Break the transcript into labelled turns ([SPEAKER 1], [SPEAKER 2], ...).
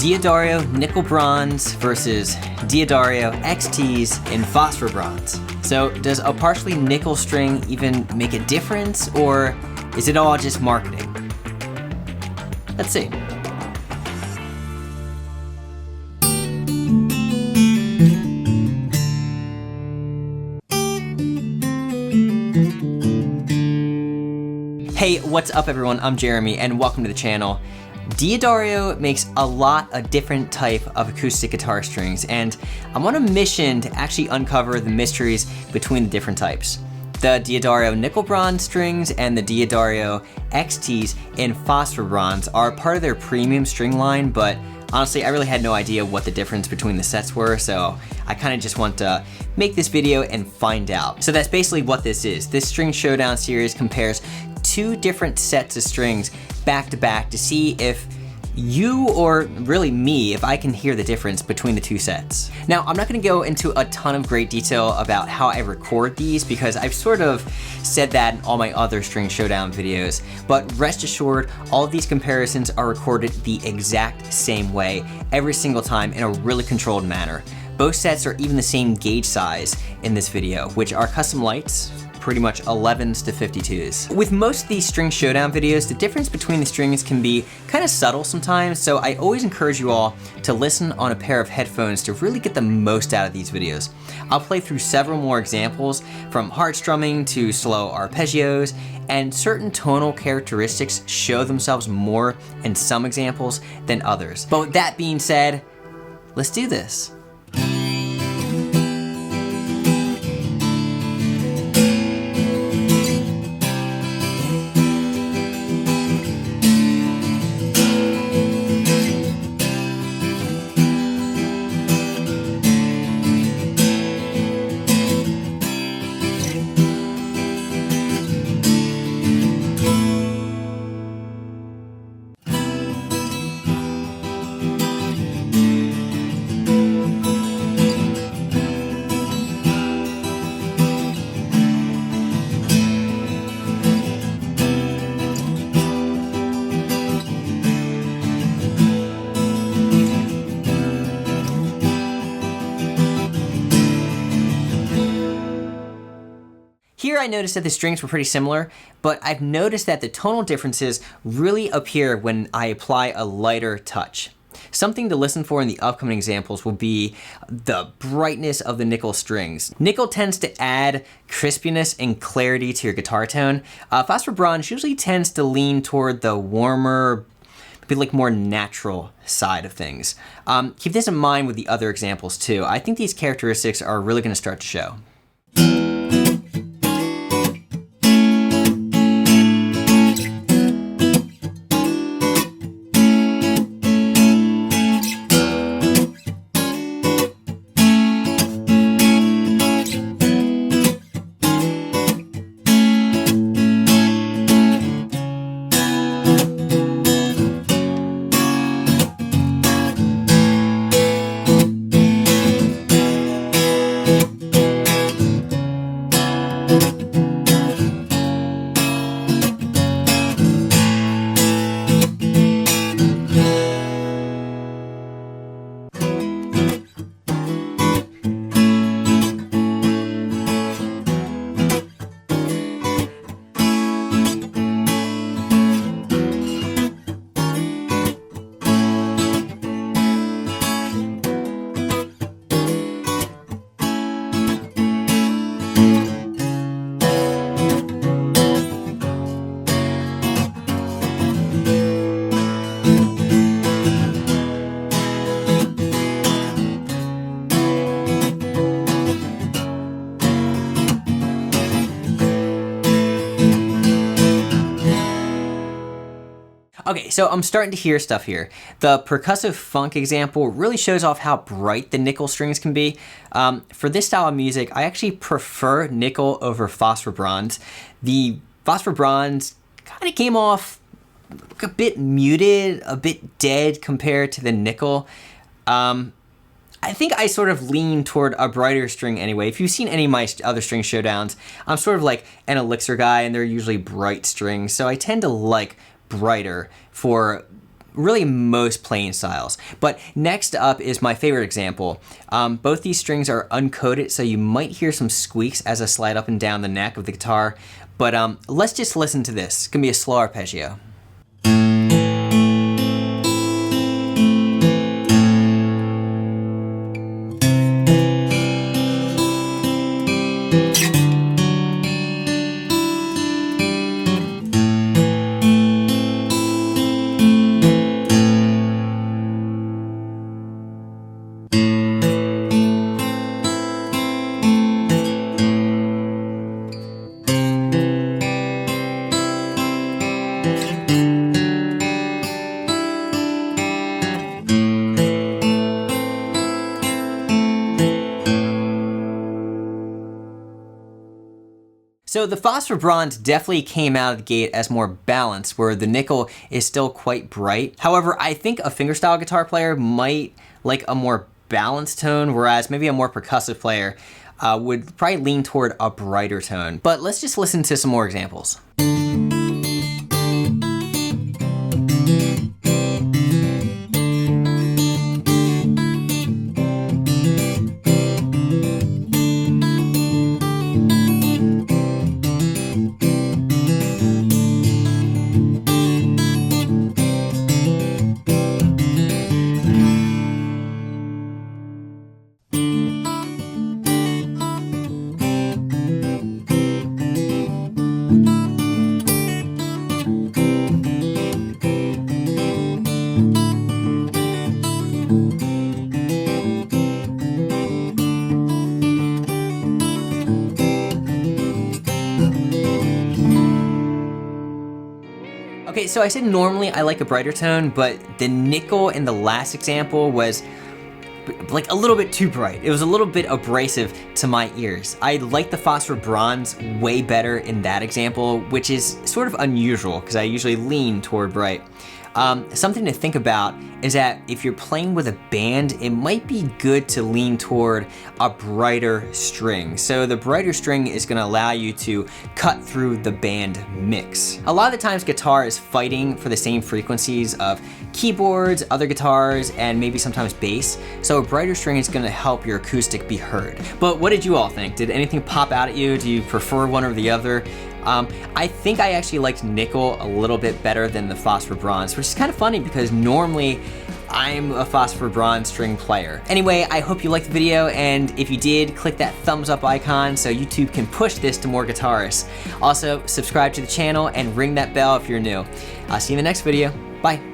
[SPEAKER 1] D'Addario nickel bronze versus D'Addario XTs in phosphor bronze. So does a partially nickel string even make a difference, or is it all just marketing? Let's see. Hey, what's up everyone? I'm Jeremy and welcome to the channel. D'Addario makes a lot of different type of acoustic guitar strings, and I'm on a mission to actually uncover the mysteries between the different types. The D'Addario nickel bronze strings and the D'Addario XTs in phosphor bronze are part of their premium string line, but honestly, I really had no idea what the difference between the sets were, so I kind of just want to make this video and find out. So that's basically what this is. This String Showdown series compares two different sets of strings back to back to see if you, or really me, if I can hear the difference between the two sets. Now, I'm not gonna go into a ton of great detail about how I record these because I've sort of said that in all my other String Showdown videos, but rest assured, all of these comparisons are recorded the exact same way every single time in a really controlled manner. Both sets are even the same gauge size in this video, which are custom lights, pretty much 11s to 52s. With most of these String Showdown videos, the difference between the strings can be kind of subtle sometimes, so I always encourage you all to listen on a pair of headphones to really get the most out of these videos. I'll play through several more examples, from hard strumming to slow arpeggios, and certain tonal characteristics show themselves more in some examples than others. But with that being said, let's do this. Here I noticed that the strings were pretty similar, but I've noticed that the tonal differences really appear when I apply a lighter touch. Something to listen for in the upcoming examples will be the brightness of the nickel strings. Nickel tends to add crispiness and clarity to your guitar tone. Phosphor bronze usually tends to lean toward the warmer, maybe like more natural side of things. Keep this in mind with the other examples too. I think these characteristics are really going to start to show. Okay, so I'm starting to hear stuff here. The percussive funk example really shows off how bright the nickel strings can be. For this style of music, I actually prefer nickel over phosphor bronze. The phosphor bronze kind of came off a bit muted, a bit dead compared to the nickel. I think I sort of lean toward a brighter string anyway. If you've seen any of my other string showdowns, I'm sort of like an elixir guy and they're usually bright strings. So I tend to like brighter for really most playing styles. But next up is my favorite example. Both these strings are uncoated, so you might hear some squeaks as I slide up and down the neck of the guitar. But let's just listen to this. It's gonna be a slow arpeggio. So the Phosphor Bronze definitely came out of the gate as more balanced, where the nickel is still quite bright. However, I think a fingerstyle guitar player might like a more balanced tone, whereas maybe a more percussive player would probably lean toward a brighter tone. But let's just listen to some more examples. Okay, so I said normally I like a brighter tone, but the nickel in the last example was like a little bit too bright. It was a little bit abrasive to my ears. I like the Phosphor Bronze way better in that example, which is sort of unusual because I usually lean toward bright. Something to think about is that if you're playing with a band, it might be good to lean toward a brighter string. So the brighter string is gonna allow you to cut through the band mix. A lot of the times guitar is fighting for the same frequencies of keyboards, other guitars, and maybe sometimes bass. So a brighter string is gonna help your acoustic be heard. But what did you all think? Did anything pop out at you? Do you prefer one or the other? I think I actually liked nickel a little bit better than the Phosphor Bronze, which is kind of funny because normally I'm a Phosphor Bronze string player. Anyway, I hope you liked the video, and if you did, click that thumbs up icon so YouTube can push this to more guitarists. Also, subscribe to the channel and ring that bell if you're new. I'll see you in the next video. Bye.